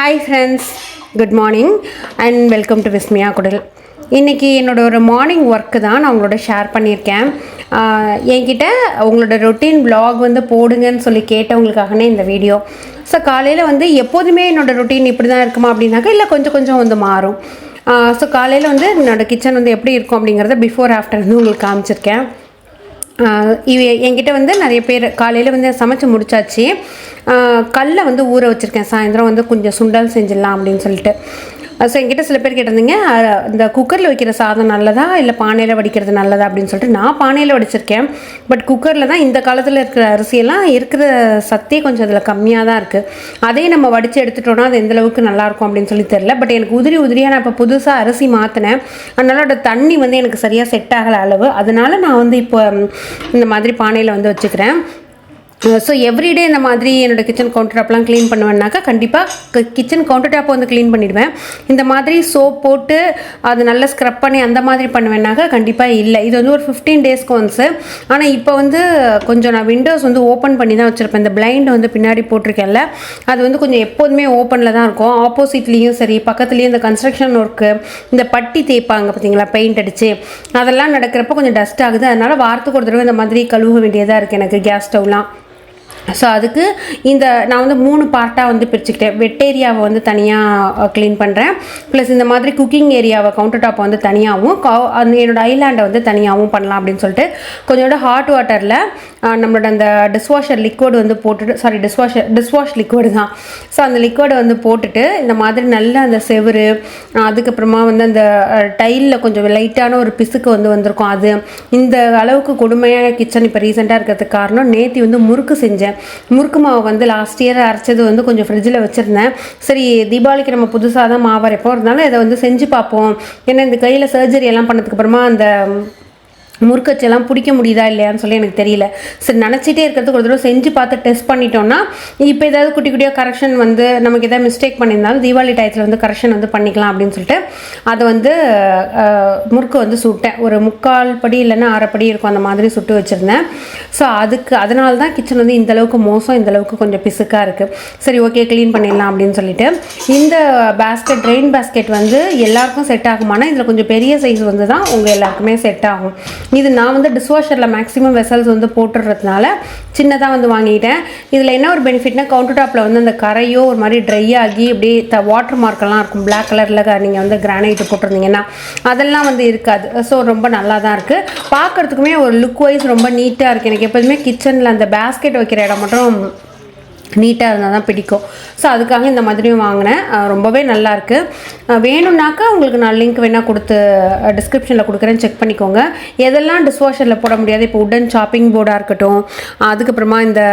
Hi friends, good morning and welcome to Vismaya குடல். இன்றைக்கி என்னோடய ஒரு மார்னிங் ஒர்க்கு தான் நான் உங்களோட ஷேர் பண்ணியிருக்கேன். என்கிட்ட உங்களோட ரொட்டீன் வ்ளாக் வந்து போடுங்கன்னு சொல்லி கேட்டவங்களுக்காகனே இந்த வீடியோ. ஸோ காலையில் வந்து எப்போதுமே என்னோடய ரொட்டீன் இப்படி தான் இருக்குமா அப்படின்னாக்கா இல்லை, கொஞ்சம் கொஞ்சம் வந்து மாறும். ஸோ காலையில் வந்து என்னோடய கிச்சன் வந்து எப்படி இருக்கும் அப்படிங்கிறத பிஃபோர் ஆஃப்டர் வந்து உங்களுக்கு காமிச்சிருக்கேன். என்கிட்ட வந்து நிறைய பேர் காலையில் வந்து சமைச்சு முடிச்சாச்சு. கல்லை வந்து ஊற வச்சுருக்கேன், சாயந்தரம் வந்து கொஞ்சம் சுண்டல் செஞ்சிடலாம் அப்படின்னு சொல்லிட்டு. ஸோ என்கிட்ட சில பேர் கேட்டிருந்தீங்க, இந்த குக்கரில் வைக்கிற சாதம் நல்லதா இல்லை பானையில் வடிக்கிறது நல்லதா அப்படின்னு சொல்லிட்டு. நான் பானையில் வடிச்சிருக்கேன். பட் குக்கரில் தான் இந்த காலத்தில் இருக்கிற அரிசியெல்லாம் இருக்கிற சத்தே கொஞ்சம் அதில் கம்மியாக தான் இருக்குது. அதே நம்ம வடித்து எடுத்துட்டோன்னா அது எந்தளவுக்கு நல்லாயிருக்கும் அப்படின்னு சொல்லி தெரில. பட் எனக்கு உதிரியாக நான் இப்போ புதுசாக அரிசி மாற்றினேன். அதனால தண்ணி வந்து எனக்கு சரியாக செட் ஆகலை அளவு. அதனால நான் வந்து இப்போ இந்த மாதிரி பானையில் வந்து வச்சுக்கிறேன். ஸோ எவ்ரிடே இந்த மாதிரி என்னோடய கிச்சன் கவுண்டர் டாப்லாம் க்ளீன் பண்ணுவேன்னாக்கா கண்டிப்பாக கிச்சன் கவுண்டர் டாப்பை வந்து க்ளீன் பண்ணிவிடுவேன். இந்த மாதிரி சோப் போட்டு அது நல்லா ஸ்க்ரப் பண்ணி அந்த மாதிரி பண்ணுவேன்னாக்கா கண்டிப்பாக இல்லை. இது வந்து ஒரு 15 டேஸ்க்கு ஒன்ஸு. ஆனால் இப்போ வந்து கொஞ்சம் நான் விண்டோஸ் வந்து ஓப்பன் பண்ணி தான் வச்சுருப்பேன். இந்த பிளைண்ட் வந்து பின்னாடி போட்டிருக்கேன்ல, அது வந்து கொஞ்சம் எப்போதுமே ஓப்பனில் தான் இருக்கும். ஆப்போசிட்லேயும் சரி, பக்கத்துலேயும் இந்த கன்ஸ்ட்ரக்ஷன் ஒர்க்கு, இந்த பட்டி தேய்ப்பாங்க பார்த்தீங்களா, பெயிண்ட் அடித்து, அதெல்லாம் நடக்கிறப்ப கொஞ்சம் டஸ்ட் ஆகுது. அதனால் வாரத்துக்கு ஒரு தடவை இந்த மாதிரி கழுவ வேண்டியதாக இருக்குது எனக்கு கேஸ் ஸ்டவ்லாம். ஸோ அதுக்கு நான் வந்து 3 பார்ட்டாக வந்து பிரிச்சுக்கிட்டேன். வெட் ஏரியாவை வந்து தனியாக க்ளீன் பண்ணுறேன், ப்ளஸ் இந்த மாதிரி குக்கிங் ஏரியாவை கவுண்டர் டாப்பை வந்து தனியாகவும் என்னோடய ஐலாண்டை வந்து தனியாகவும் பண்ணலாம் அப்படின்னு சொல்லிட்டு கொஞ்சோட ஹாட் வாட்டரில் நம்மளோட அந்த டிஷ்வாஷர் லிக்விட் வந்து போட்டுட்டு, டிஷ்வாஷ் லிக்விடு தான். ஸோ அந்த லிக்விடை வந்து போட்டுட்டு இந்த மாதிரி நல்ல அந்த செவுரு, அதுக்கப்புறமா வந்து அந்த டைலில் கொஞ்சம் லைட்டான ஒரு பிசுக்கு வந்து வந்திருக்கும். அது இந்த அளவுக்கு கொடுமையான கிச்சன் இப்போ ரீசெண்டாக இருக்கிறதுக்கு காரணம், நேற்று வந்து முறுக்கு செஞ்சேன். முறுக்கு மாவு வந்து லாஸ்ட் இயர் அரைச்சது வந்து கொஞ்சம் ஃப்ரிட்ஜில் வச்சுருந்தேன். சரி, தீபாவளிக்கு நம்ம புதுசாக தான் மாவு அரைப்போம், இருந்தாலும் இதை வந்து செஞ்சு பார்ப்போம். ஏன்னா இந்த கையில் சர்ஜரி எல்லாம் பண்ணதுக்கு அப்புறமா அந்த முறுக்கச்செல்லாம் பிடிக்க முடியுதா இல்லையான்னு சொல்லி எனக்கு தெரியல. சரி, நினச்சிட்டே இருக்கிறதுக்கு ஒரு தடவை செஞ்சு பார்த்து டெஸ்ட் பண்ணிட்டோன்னா இப்போ ஏதாவது குட்டி குட்டியாக கரெக்ஷன் வந்து நமக்கு எதாவது மிஸ்டேக் பண்ணியிருந்தாலும் தீபாவளி டயத்தில் வந்து கரெக்ஷன் வந்து பண்ணிக்கலாம் அப்படின்னு சொல்லிட்டு அதை வந்து முறுக்கு வந்து சுட்டேன். ஒரு 3/4 படி இல்லைன்னா 1/2 படி இருக்கும், அந்த மாதிரி சுட்டு வச்சுருந்தேன். ஸோ அதனால தான் கிச்சன் வந்து இந்தளவுக்கு மோசம், இந்தளவுக்கு கொஞ்சம் பிசுக்காக இருக்குது. சரி, ஓகே, க்ளீன் பண்ணிடலாம் அப்படின்னு சொல்லிட்டு இந்த பேஸ்கெட், ட்ரெயின் பேஸ்கெட் வந்து எல்லாருக்கும் செட் ஆகுமானா இதில் கொஞ்சம் பெரிய சைஸ் வந்து தான் உங்கள் எல்லாருக்குமே செட் ஆகும். இது நான் வந்து டிஷ்வாஷரில் மேக்ஸிமம் வெசல்ஸ் வந்து போட்டுடுறதுனால சின்னதாக வந்து வாங்கிட்டேன். இதில் என்ன ஒரு பெனிஃபிட்னா, கவுண்டர் டாப்பில் வந்து அந்த கரையோ ஒரு மாதிரி ட்ரை ஆகி அப்படியே வாட்டர் மார்க்கெல்லாம் இருக்கும், பிளாக் கலரில் நீங்கள் வந்து கிரானைட்டு போட்டிருந்தீங்கன்னா அதெல்லாம் வந்து இருக்காது. ஸோ ரொம்ப நல்லா தான் இருக்குது, பார்க்குறதுக்குமே ஒரு லுக் வைஸ் ரொம்ப நீட்டாக இருக்குது. எனக்கு எப்போதுமே கிச்சனில் அந்த பேஸ்கெட் வைக்கிற இடம் மட்டும் நீட்டாக இருந்தால் தான் பிடிக்கும். ஸோ அதுக்காக இந்த மாதிரியும் வாங்கினேன். ரொம்பவே நல்லாயிருக்கு. வேணும்னாக்கா உங்களுக்கு நான் லிங்க் வேணால் கொடுத்து டிஸ்கிரிப்ஷனில் கொடுக்குறேன்னு செக் பண்ணிக்கோங்க. எதெல்லாம் டிஷ்வாஷரில் போட முடியாது, இப்போ உடன் சாப்பிங் போர்டாக இருக்கட்டும், அதுக்கப்புறமா இந்த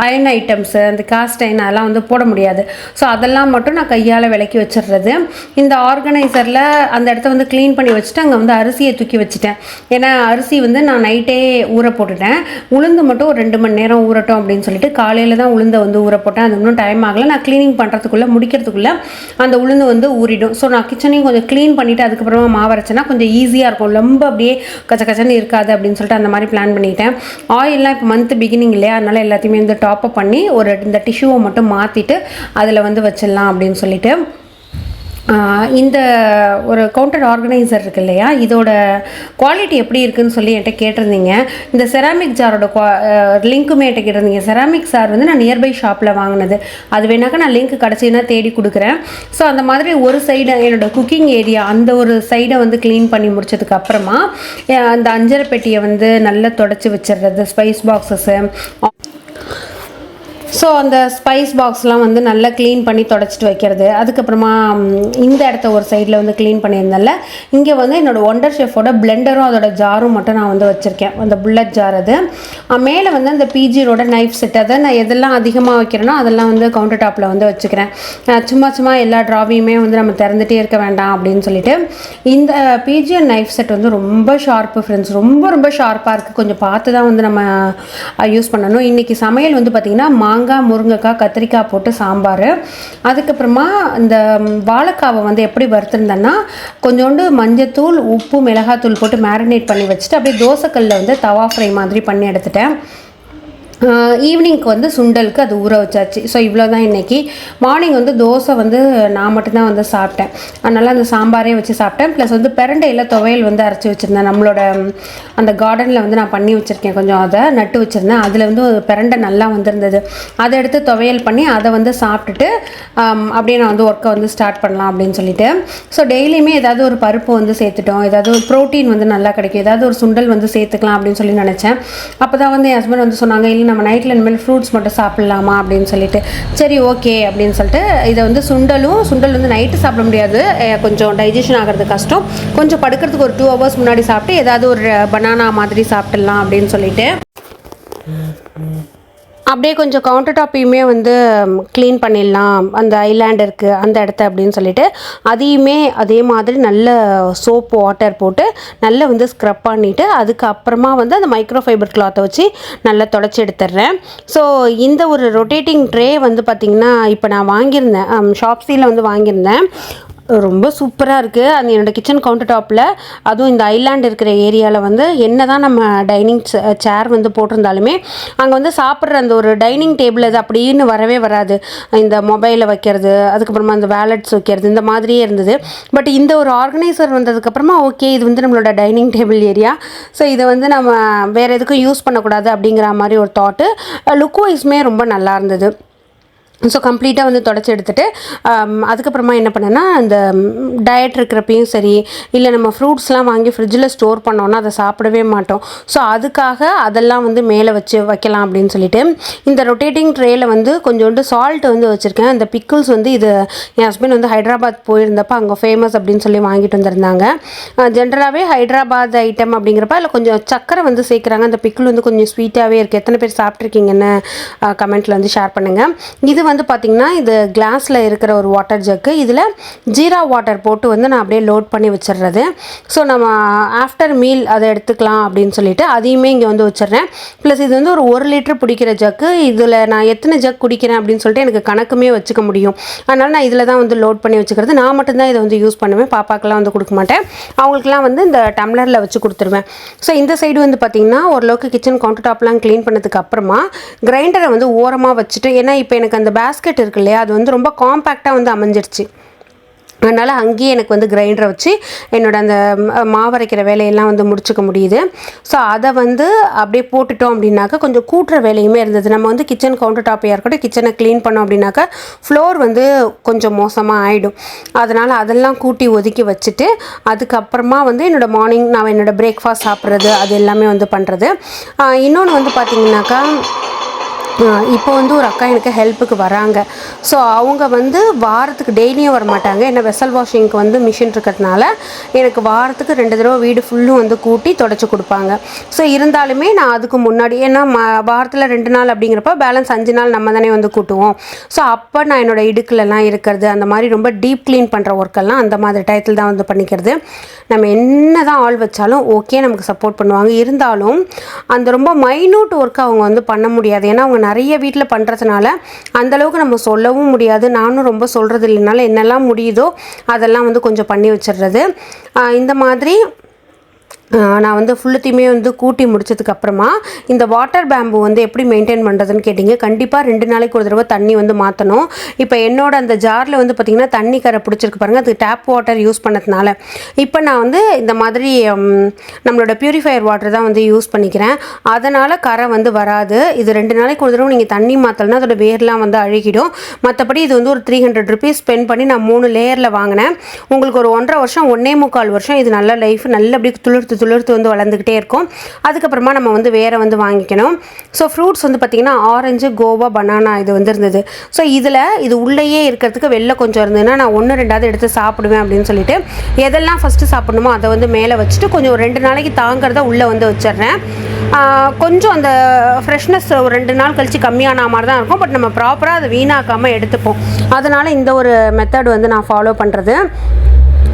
அயன் ஐட்டம்ஸு, அந்த காஸ்ட் அயன் அதெல்லாம் வந்து போட முடியாது. ஸோ அதெல்லாம் மட்டும் நான் கையால் விளக்கி வச்சிடுறது. இந்த ஆர்கனைசரில் அந்த இடத்த வந்து க்ளீன் பண்ணி வச்சுட்டு அங்கே வந்து அரிசியை தூக்கி வச்சுட்டேன். ஏன்னா அரிசி வந்து நான் நைட்டே ஊற போட்டுட்டேன். உளுந்து மட்டும் ஒரு 2 மணி நேரம் ஊறட்டும் அப்படின்னு சொல்லிட்டு காலையில் தான் உளுந்தை வந்து ஊற போட்டேன். அது இன்னும் டைம் ஆகலை. நான் க்ளீனிங் பண்ணுறதுக்குள்ளே முடிக்கிறதுக்குள்ளே அந்த உளுந்து வந்து ஊறிடும். ஸோ நான் கிச்சனையும் கொஞ்சம் க்ளீன் பண்ணிவிட்டு அதுக்கப்புறமா மாவரைச்சேன்னா கொஞ்சம் ஈஸியாக இருக்கும், ரொம்ப அப்படியே கச்சன்னு இருக்காது அப்படின்னு சொல்லிட்டு அந்த மாதிரி பிளான் பண்ணிட்டேன். ஆயிலெலாம் இப்போ மந்த் பிகினிங் இல்லையா, அதனால் எல்லாத்தையுமே வந்து டாப்அப் பண்ணி இந்த டிஷ்யூவை மட்டும் மாற்றிட்டு அதில் வந்து வச்சிடலாம் அப்படின்னு சொல்லிட்டு இந்த ஒரு கவுண்டர் ஆர்கனைசர் இருக்குது இல்லையா, இதோட குவாலிட்டி எப்படி இருக்குதுன்னு சொல்லி என்கிட்ட கேட்டிருந்தீங்க. இந்த செராமிக் ஜாரோட லிங்க்குமே என்கிட்ட கேட்டிருந்தீங்க. செராமிக் ஜார் வந்து நான் நியர்பை ஷாப்பில் வாங்கினது. அது வேணாக்கா நான் லிங்க் கிடச்சின்னா தேடி கொடுக்குறேன். ஸோ அந்த மாதிரி ஒரு சைடை என்னோடய குக்கிங் ஏரியா அந்த ஒரு சைடை வந்து க்ளீன் பண்ணி முடிச்சதுக்கு அப்புறமா அந்த அஞ்சரை பெட்டியை வந்து நல்லா தொடச்சி வச்சிடுறது, ஸ்பைஸ் பாக்ஸஸ்ஸு. ஸோ அந்த ஸ்பைஸ் பாக்ஸ்லாம் வந்து நல்லா க்ளீன் பண்ணி தொடச்சிட்டு வைக்கிறது. அதுக்கப்புறமா இந்த இடத்த ஒரு சைடில் வந்து க்ளீன் பண்ணியிருந்தால இங்கே வந்து என்னோடய ஒண்டர் ஷெஃபோட பிளெண்டரும் அதோட ஜாரும் மட்டும் நான் வந்து வச்சுருக்கேன், அந்த புல்லட் ஜார். அது மேலே வந்து அந்த பிஜியோட நைஃப் செட், அதை நான் எதெல்லாம் அதிகமாக வைக்கிறேனோ அதெல்லாம் வந்து கவுண்டர் டாப்பில் வந்து வச்சுக்கிறேன். சும்மா எல்லா ட்ராவையுமே வந்து நம்ம திறந்துகிட்டே இருக்க வேண்டாம் அப்படின்னு சொல்லிட்டு. இந்த பிஜிஎன் நைஃப் செட் வந்து ரொம்ப ஷார்ப்பு ஃப்ரெண்ட்ஸ், ரொம்ப ஷார்ப்பாக இருக்குது. கொஞ்சம் பார்த்து தான் வந்து நம்ம யூஸ் பண்ணணும். இன்றைக்கி சமையல் வந்து பார்த்திங்கன்னா மாங்காய், முருங்கைக்காய், கத்திரிக்காய் போட்டு சாம்பார். அதுக்கப்புறமா இந்த வாழைக்காவை வந்து எப்படி வறுத்துருந்தேன்னா கொஞ்சோண்டு மஞ்சத்தூள், உப்பு, மிளகாத்தூள் போட்டு மேரினேட் பண்ணி வச்சுட்டு அப்படியே தோசைக்கல்லில் வந்து தவா ஃப்ரை மாதிரி பண்ணி எடுத்துட்டேன். ஈவினிங்க்கு வந்து சுண்டலுக்கு அது ஊற வச்சாச்சு. ஸோ இவ்வளோ தான் இன்றைக்கி. மார்னிங் வந்து தோசை வந்து நான் மட்டும்தான் வந்து சாப்பிட்டேன். அதனால் அந்த சாம்பாரே வச்சு சாப்பிட்டேன். ப்ளஸ் வந்து பிரண்டையில் துவையல் வந்து அரைச்சி வச்சுருந்தேன். நம்மளோட அந்த கார்டனில் வந்து நான் பண்ணி வச்சுருக்கேன், கொஞ்சம் அதை நட்டு வச்சுருந்தேன். அதில் வந்து பிரண்டை நல்லா வந்திருந்தது. அதை எடுத்து துவையல் பண்ணி அதை வந்து சாப்பிட்டுட்டு அப்படியே நான் வந்து ஒர்க்கை வந்து ஸ்டார்ட் பண்ணலாம் அப்படின்னு சொல்லிட்டு. ஸோ டெய்லியுமே ஏதாவது ஒரு பருப்பு வந்து சேர்த்துட்டோம், ஏதாவது ஒரு ப்ரோட்டீன் வந்து நல்லா கிடைக்கும், ஏதாவது ஒரு சுண்டல் வந்து சேர்த்துக்கலாம் அப்படின்னு சொல்லி நினச்சேன். அப்போ தான் வந்து என் ஹஸ்பண்ட் வந்து சொன்னாங்க, இல்லை நம்ம நைட்டில் இனிமேல் ஃப்ரூட்ஸ் மட்டும் சாப்பிட்லாமா அப்படின்னு சொல்லிட்டு. சரி ஓகே அப்படின்னு சொல்லிட்டு இதை வந்து சுண்டல் வந்து நைட்டு சாப்பிட முடியாது, கொஞ்சம் டைஜஷன் ஆகிறது கஷ்டம், கொஞ்சம் படுக்கிறதுக்கு ஒரு 2 hours முன்னாடி சாப்பிட்டு ஏதாவது ஒரு பனானா மாதிரி சாப்பிட்லாம் அப்படின்னு சொல்லிட்டு அப்படியே கொஞ்சம் கவுண்டர் டாப்பையுமே வந்து க்ளீன் பண்ணிடலாம், அந்த ஐலாண்ட் இருக்குது அந்த இடத்த அப்படின்னு சொல்லிட்டு அதையுமே அதே மாதிரி நல்ல சோப் வாட்டர் போட்டு நல்லா வந்து ஸ்க்ரப் பண்ணிவிட்டு அதுக்கப்புறமா வந்து அந்த மைக்ரோஃபைபர் கிளாத்தை வச்சு நல்லா தொடச்சி எடுத்துடுறேன். ஸோ இந்த ஒரு ரொட்டேட்டிங் ட்ரே வந்து பார்த்திங்கன்னா இப்போ நான் வாங்கியிருந்தேன், ஷாப்ஸியில் வந்து வாங்கியிருந்தேன். ரொம்ப சூப்பராக இருக்குது. அது என்னோடய கிச்சன் கவுண்டர் டாப்பில், அதுவும் இந்த ஐலாண்ட் இருக்கிற ஏரியாவில் வந்து என்ன தான் நம்ம டைனிங் சேர் வந்து போட்டிருந்தாலுமே அங்கே வந்து சாப்பிட்ற அந்த ஒரு டைனிங் டேபிள் அது அப்படின்னு வரவே வராது. இந்த மொபைலை வைக்கிறது, அதுக்கப்புறமா அந்த வேலட்ஸ் வைக்கிறது, இந்த மாதிரியே இருந்தது. பட் இந்த ஒரு ஆர்கனைசர் வந்ததுக்கப்புறமா ஓகே, இது வந்து நம்மளோட டைனிங் டேபிள் ஏரியா, ஸோ இதை வந்து நம்ம வேறு எதுக்கும் யூஸ் பண்ணக்கூடாது அப்படிங்கிற மாதிரி ஒரு தாட்டு. லுக் வைஸ்மே ரொம்ப நல்லா இருந்தது. ஸோ கம்ப்ளீட்டாக வந்து தொடச்சி எடுத்துகிட்டு அதுக்கப்புறமா என்ன பண்ணேன்னா, அந்த டயட் இருக்கிறப்பையும் சரி, இல்லை நம்ம ஃப்ரூட்ஸ்லாம் வாங்கி ஃப்ரிட்ஜில் ஸ்டோர் பண்ணோன்னா அதை சாப்பிடவே மாட்டோம். ஸோ அதுக்காக அதெல்லாம் வந்து மேலே வைக்கலாம் அப்படின்னு சொல்லிட்டு இந்த ரொட்டேட்டிங் ட்ரேயில் வந்து கொஞ்சோண்டு சால்ட் வந்து வச்சுருக்கேன். அந்த பிக்கிள்ஸ் வந்து இது என் ஹஸ்பண்ட் வந்து ஹைதராபாத் போயிருந்தப்போ அங்கே ஃபேமஸ் அப்படின்னு சொல்லி வாங்கிட்டு வந்திருந்தாங்க. ஜென்ரலாகவே ஹைதராபாத் ஐட்டம் அப்படிங்கிறப்ப அதில் கொஞ்சம் சக்கரை வந்து சேர்க்குறாங்க. அந்த பிக்கிள் வந்து கொஞ்சம் ஸ்வீட்டாகவே இருக்குது. எத்தனை பேர் சாப்பிட்ருக்கீங்கன்னு கமெண்ட்டில் வந்து ஷேர் பண்ணுங்கள். இது வந்து பார்த்திங்கன்னா இது கிளாஸில் இருக்கிற ஒரு வாட்டர் ஜக்கு, இதில் ஜீரா வாட்டர் போட்டு வந்து நான் அப்படியே லோட் பண்ணி வச்சிடுறது. ஸோ நம்ம ஆஃப்டர் மீல் அதை எடுத்துக்கலாம் அப்படின்னு சொல்லிட்டு அதையுமே இங்கே வந்து வச்சிடுறேன். ப்ளஸ் இது வந்து ஒரு 1 லிட்டர் பிடிக்கிற ஜக்கு, இதில் நான் எத்தனை ஜக் குடிக்கிறேன் அப்படின்னு சொல்லிட்டு எனக்கு கணக்குமே வச்சுக்க முடியும். அதனால் நான் இதில் தான் வந்து லோட் பண்ணி வச்சுக்கிறது. நான் மட்டும்தான் இதை வந்து யூஸ் பண்ணுவேன், பாப்பாக்கெலாம் வந்து கொடுக்க மாட்டேன். அவங்களுக்குலாம் வந்து இந்த டம்ளரில் வச்சு கொடுத்துருவேன். ஸோ இந்த சைடு வந்து பார்த்திங்கன்னா ஓரளவுக்கு கிச்சன் கவுண்டர் டாப்லாம் க்ளீன் பண்ணதுக்கு அப்புறமா கிரைண்டரை வந்து ஓரமாக வச்சுட்டு, ஏன்னா இப்போ எனக்கு அந்த பேஸ்கெட் இருக்கு இல்லையா, அது வந்து ரொம்ப காம்பேக்டாக வந்து அமைஞ்சிருச்சு. அதனால் அங்கேயே எனக்கு வந்து கிரைண்டரை வச்சு என்னோட அந்த மாவரைக்கிற வேலையெல்லாம் வந்து முடிச்சுக்க முடியுது. ஸோ அதை வந்து அப்படியே போட்டுட்டோம் அப்படின்னாக்கா கொஞ்சம் கூட்டுற வேலையுமே இருந்தது. நம்ம வந்து கிச்சன் கவுண்டர் டாப்பையாக இருக்கட்டும், கிச்சனை க்ளீன் பண்ணோம் அப்படின்னாக்கா ஃப்ளோர் வந்து கொஞ்சம் மோசமாக ஆகிடும். அதனால் அதெல்லாம் கூட்டி ஒதுக்கி வச்சுட்டு அதுக்கப்புறமா வந்து என்னோடய மார்னிங் நான் என்னோடய பிரேக்ஃபாஸ்ட் சாப்பிட்றது அது எல்லாமே வந்து பண்ணுறது. இன்னொன்று வந்து பார்த்திங்கனாக்கா, இப்போ வந்து ஒரு அக்கா எனக்கு ஹெல்ப்புக்கு வராங்க. ஸோ அவங்க வந்து வாரத்துக்கு டெய்லியும் வர மாட்டாங்க, ஏன்னா வெசல் வாஷிங்க்கு வந்து மிஷின் இருக்கிறதுனால எனக்கு வாரத்துக்கு 2 தடவை வீடு ஃபுல்லும் வந்து கூட்டி தொடச்சி கொடுப்பாங்க. ஸோ இருந்தாலுமே நான் அதுக்கு முன்னாடி, ஏன்னா வாரத்தில் 2 நாள் அப்படிங்கிறப்ப பேலன்ஸ் 5 நாள் நம்ம தானே வந்து கூட்டுவோம். ஸோ அப்போ நான் என்னோடய இடுக்கிலலாம் இருக்கிறது அந்த மாதிரி ரொம்ப டீப் க்ளீன் பண்ணுற ஒர்க்கெல்லாம் அந்த மாதிரி டயத்தில் தான் வந்து பண்ணிக்கிறது. நம்ம என்ன தான் ஆள் வச்சாலும் ஓகே நமக்கு சப்போர்ட் பண்ணுவாங்க. இருந்தாலும் அந்த ரொம்ப மைன்யூட் ஒர்க்கு அவங்க வந்து பண்ண முடியாது, ஏன்னா அவங்க நிறைய வீட்டில் பண்ணுறதுனால அந்தளவுக்கு நம்ம சொல்லவும் முடியாது. நானும் ரொம்ப சொல்கிறது இல்லைனால என்னெல்லாம் முடியுதோ அதெல்லாம் வந்து கொஞ்சம் பண்ணி வச்சிடுறது. இந்த மாதிரி நான் வந்து ஃபுல்லுத்தையுமே வந்து கூட்டி முடிச்சதுக்கப்புறமா இந்த வாட்டர் பேம்பு வந்து எப்படி மெயின்டைன் பண்ணுறதுன்னு கேட்டிங்க. கண்டிப்பாக 2 நாளைக்கு ஒரு தடவை தண்ணி வந்து மாற்றணும். இப்போ என்னோட அந்த ஜாரில் வந்து பார்த்திங்கன்னா தண்ணி கரை பிடிச்சிருக்கு பாருங்கள், அது டேப் வாட்டர் யூஸ் பண்ணதுனால. இப்போ நான் வந்து இந்த மாதிரி நம்மளோட பியூரிஃபையர் வாட்டர் தான் வந்து யூஸ் பண்ணிக்கிறேன். அதனால் கரை வந்து வராது. இது 2 நாளைக்கு ஒரு தடவை நீங்கள் தண்ணி மாற்றலைன்னா அதோட வேர்லாம் வந்து அழுகிடும். மற்றபடி இது வந்து ஒரு 300 rupees ஸ்பெண்ட் பண்ணி நான் 3 லேயரில் வாங்கினேன். உங்களுக்கு ஒரு 1.5 வருஷம் 1.25 வருஷம் இது நல்ல லைஃப், நல்ல அப்படி துளிர்த்து வந்து வளர்ந்துக்கிட்டே இருக்கும். அதுக்கப்புறமா நம்ம வந்து வேறு வந்து வாங்கிக்கணும். ஸோ ஃப்ரூட்ஸ் வந்து பார்த்திங்கன்னா ஆரஞ்சு, கோவா, பனானா இது வந்து இருந்தது. ஸோ இது உள்ளேயே இருக்கிறதுக்கு வெளில கொஞ்சம் இருந்ததுன்னா நான் 1-2 எடுத்து சாப்பிடுவேன் அப்படின்னு சொல்லிட்டு எதெல்லாம் ஃபஸ்ட்டு சாப்பிடணுமோ அதை வந்து மேலே வச்சுட்டு கொஞ்சம் 2 நாளைக்கு தாங்கிறத உள்ளே வந்து வச்சிடுறேன். கொஞ்சம் அந்த ஃப்ரெஷ்னஸ் ஒரு 2 நாள் கழித்து கம்மியான மாதிரி தான் இருக்கும். பட் நம்ம ப்ராப்பராக அதை வீணாக்காமல் எடுத்துப்போம். அதனால் இந்த ஒரு மெத்தட் வந்து நான் ஃபாலோ பண்ணுறது.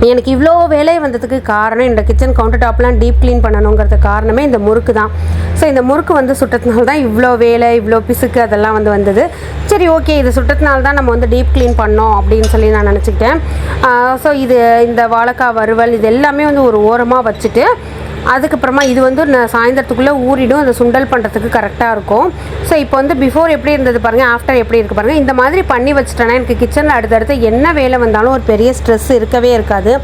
எனக்கு இவ்வளோ வேலை வந்ததுக்கு காரணம் என்னோட கிச்சன் கவுண்டர் டாப்லாம் டீப் க்ளீன் பண்ணணுங்கிறதுக்கு காரணமே இந்த முறுக்கு தான். ஸோ இந்த முறுக்கு வந்து சுட்டதுனால தான் இவ்வளோ வேலை, இவ்வளோ பிசுக்கு அதெல்லாம் வந்து வந்தது. சரி ஓகே, இது சுட்டதுனால தான் நம்ம வந்து டீப் க்ளீன் பண்ணோம் அப்படின்னு சொல்லி நான் நினச்சிக்கிட்டேன். ஸோ இந்த வாழைக்காய் வறுவல் இது எல்லாமே வந்து ஒரு ஓரமாக வச்சுட்டு அதுக்கப்புறமா இது வந்து நான் சாயந்தரத்துக்குள்ளே ஊறிடும், அந்த சுண்டல் பண்ணுறதுக்கு கரெக்டாக இருக்கும். ஸோ இப்போ வந்து பிஃபோர் எப்படி இருந்தது பாருங்கள், ஆஃப்டர் எப்படி இருக்குது பாருங்கள். இந்த மாதிரி பண்ணி வச்சுட்டேன்னா எனக்கு கிச்சனில் அடுத்தடுத்து என்ன வேலை வந்தாலும் ஒரு பெரிய ஸ்ட்ரெஸ் இருக்கவே இருக்காது.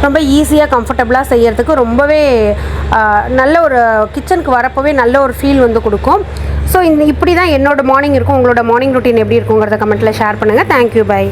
ரொம்ப ஈஸியாக கம்ஃபர்டபுளாக செய்யறதுக்கு ரொம்பவே நல்ல ஒரு கிச்சனுக்கு வரப்போவே நல்ல ஒரு ஃபீல் வந்து கொடுக்கும். ஸோ இப்படி தான் என்னோடய மார்னிங் இருக்கும். உங்களோட மார்னிங் ரொட்டீன் எப்படி இருக்குங்கிறத கமெண்ட்டில் ஷேர் பண்ணுங்கள். Thank you, by.